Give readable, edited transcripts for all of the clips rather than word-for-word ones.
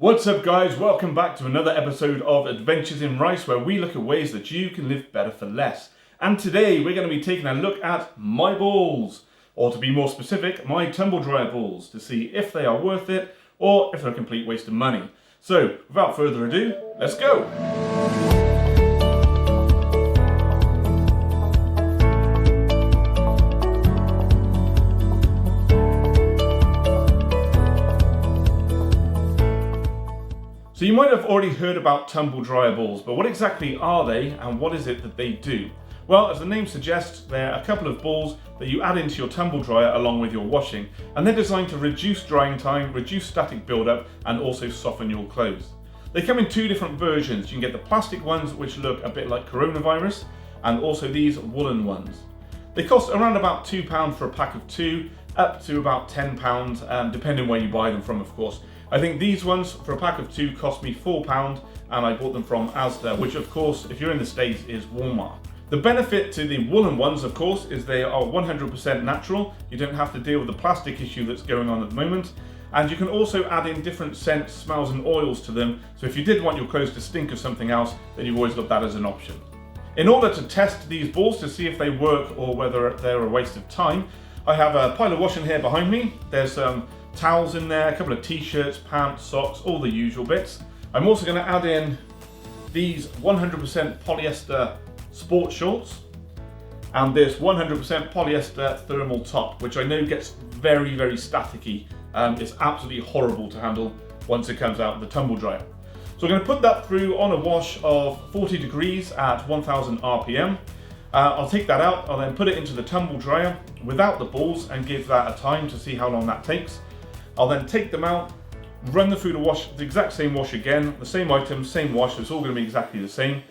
What's up guys, welcome back to another episode of Adventures in Rice, where we look at ways that you can live better for less. And today we're going to be taking a look at my balls, or to be more specific, my tumble dryer balls, to see if they are worth it or if they're a complete waste of money. So without further ado, let's go! So you might have already heard about tumble dryer balls, but what exactly are they and what is it that they do? Well, as the name suggests, they're a couple of balls that you add into your tumble dryer along with your washing, and they're designed to reduce drying time, reduce static buildup, and also soften your clothes. They come in two different versions. You can get the plastic ones, which look a bit like coronavirus, and also these woolen ones. They cost around about £2 for a pack of two, up to about £10, depending where you buy them from, of course. I think these ones for a pack of two cost me £4, and I bought them from Asda, which of course, if you're in the States, is Walmart. The benefit to the woolen ones, of course, is they are 100% natural. You don't have to deal with the plastic issue that's going on at the moment. And you can also add in different scents, smells and oils to them. So if you did want your clothes to stink of something else, then you've always got that as an option. In order to test these balls to see if they work or whether they're a waste of time, I have a pile of washing here behind me. There's some towels in there, a couple of t-shirts, pants, socks, all the usual bits. I'm also going to add in these 100% polyester sport shorts and this 100% polyester thermal top, which I know gets very, very staticky. It's absolutely horrible to handle once it comes out of the tumble dryer. So I'm going to put that through on a wash of 40 degrees at 1000 RPM. I'll take that out, I'll then put it into the tumble dryer without the balls and give that a time to see how long that takes. I'll then take them out, run them through the wash, the exact same wash again, the same items, same wash, so it's all going to be exactly the same.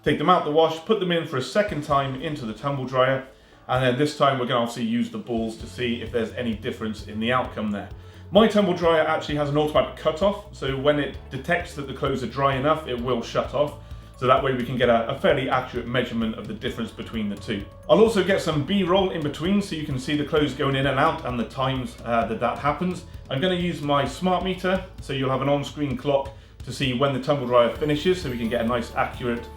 Take them out the wash, put them in for a second time into the tumble dryer, and then this time we're going to obviously use the balls to see if there's any difference in the outcome there. My tumble dryer actually has an automatic cut-off, so when it detects that the clothes are dry enough, it will shut off. So that way we can get a fairly accurate measurement of the difference between the two. I'll also get some B-roll in between so you can see the clothes going in and out and the times that happens. I'm going to use my smart meter, so you'll have an on-screen clock to see when the tumble dryer finishes, so we can get a nice accurate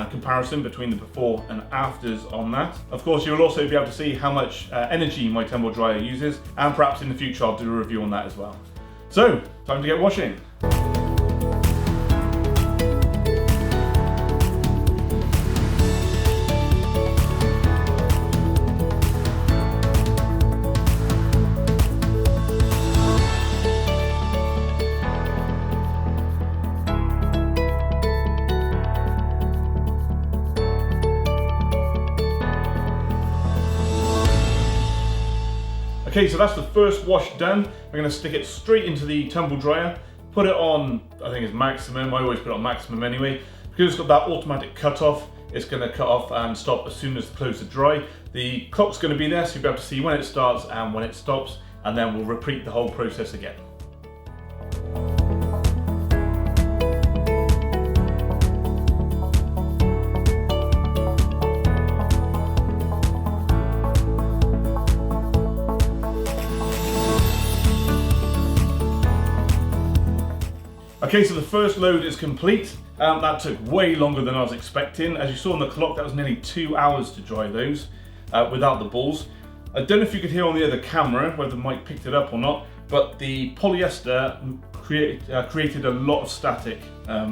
comparison between the before and afters on that. Of course, you'll also be able to see how much energy my tumble dryer uses, and perhaps in the future I'll do a review on that as well. So, time to get washing. Okay, so that's the first wash done. We're going to stick it straight into the tumble dryer, put it on, I think it's maximum. I always put it on maximum anyway. Because it's got that automatic cut off, it's going to cut off and stop as soon as the clothes are dry. The clock's going to be there, so you'll be able to see when it starts and when it stops, and then we'll repeat the whole process again. Okay, so the first load is complete. That took way longer than I was expecting. As you saw on the clock, that was nearly 2 hours to dry those without the balls. I don't know if you could hear on the other camera, whether the mic picked it up or not, but the polyester created a lot of static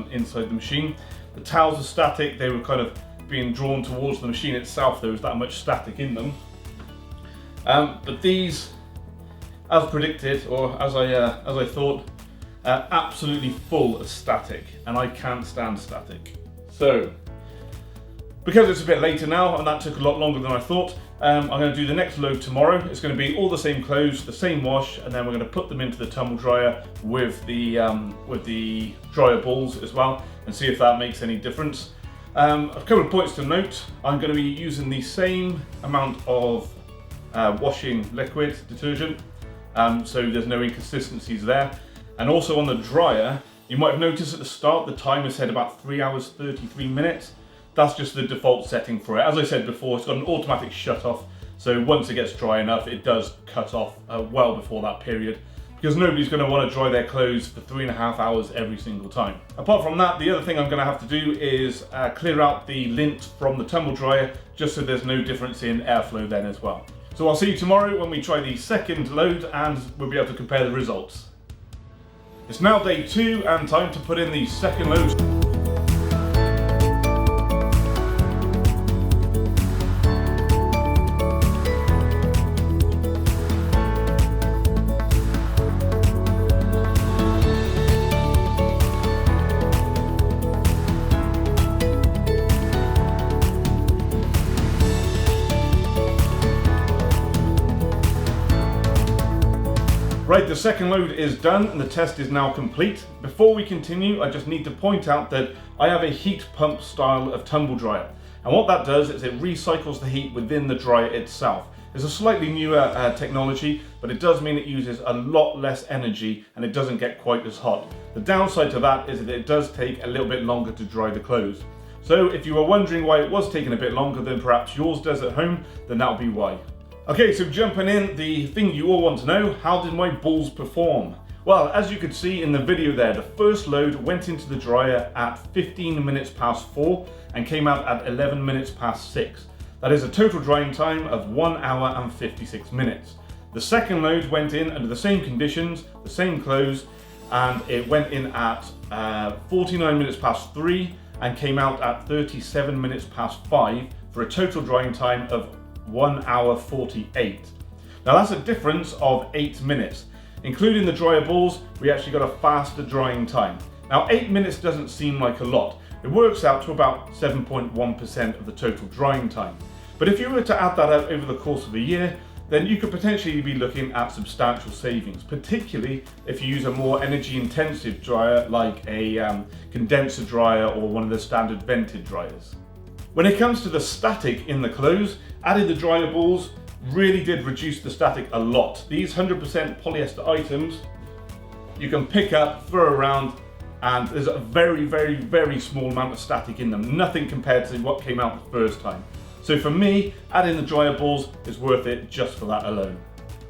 inside the machine. The towels are static, they were kind of being drawn towards the machine itself. There was that much static in them. But these, as predicted, or as I thought, absolutely full of static, and I can't stand static. So, because it's a bit later now and that took a lot longer than I thought, I'm going to do the next load tomorrow. It's going to be all the same clothes, the same wash, and then we're going to put them into the tumble dryer with the dryer balls as well, and see if that makes any difference. A couple of points to note: I'm going to be using the same amount of washing liquid detergent, so there's no inconsistencies there. And also on the dryer, you might have noticed at the start the timer said about 3 hours 33 minutes. That's just the default setting for it. As I said before, it's got an automatic shut off, so once it gets dry enough, it does cut off well before that period. because nobody's going to want to dry their clothes for 3.5 hours every single time. Apart from that, the other thing I'm going to have to do is clear out the lint from the tumble dryer, just so there's no difference in airflow then as well. So I'll see you tomorrow when we try the second load and we'll be able to compare the results. It's now day 2 and time to put in the second load. Right, the second load is done and the test is now complete. Before we continue, I just need to point out that I have a heat pump style of tumble dryer. And what that does is it recycles the heat within the dryer itself. It's a slightly newer technology, but it does mean it uses a lot less energy and it doesn't get quite as hot. The downside to that is that it does take a little bit longer to dry the clothes. So if you were wondering why it was taking a bit longer than perhaps yours does at home, then that'll be why. Okay, so jumping in, the thing you all want to know, how did my balls perform? Well, as you could see in the video there, the first load went into the dryer at 15 minutes past 4 and came out at 11 minutes past 6. That is a total drying time of 1 hour and 56 minutes. The second load went in under the same conditions, the same clothes, and it went in at 49 minutes past 3 and came out at 37 minutes past 5 for a total drying time of 1 hour 48. Now that's a difference of 8 minutes. Including the dryer balls, we actually got a faster drying time. Now 8 minutes doesn't seem like a lot. It works out to about 7.1% of the total drying time. But if you were to add that up over the course of a year, then you could potentially be looking at substantial savings, particularly if you use a more energy intensive dryer like a condenser dryer or one of the standard vented dryers. When it comes to the static in the clothes, adding the dryer balls really did reduce the static a lot. These 100% polyester items you can pick up, throw around, and there's a very small amount of static in them. Nothing compared to what came out the first time. So for me, adding the dryer balls is worth it just for that alone.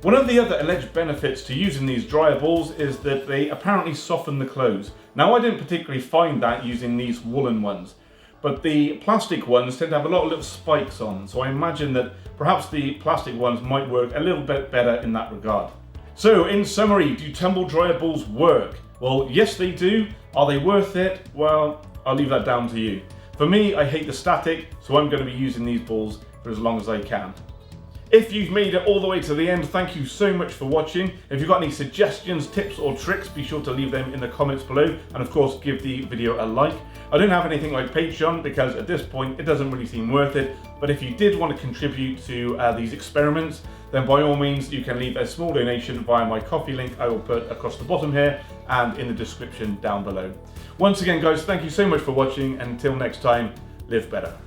One of the other alleged benefits to using these dryer balls is that they apparently soften the clothes. Now I didn't particularly find that using these woolen ones, but the plastic ones tend to have a lot of little spikes on, so I imagine that perhaps the plastic ones might work a little bit better in that regard. So in summary, do tumble dryer balls work? Well, yes they do. Are they worth it? Well, I'll leave that down to you. For me, I hate the static, so I'm going to be using these balls for as long as I can. If you've made it all the way to the end, thank you so much for watching. If you've got any suggestions, tips or tricks, be sure to leave them in the comments below, and of course give the video a like. I don't have anything like Patreon because at this point it doesn't really seem worth it, but if you did want to contribute to these experiments, then by all means you can leave a small donation via my Ko-fi link I will put across the bottom here and in the description down below. Once again guys, thank you so much for watching, and until next time, live better.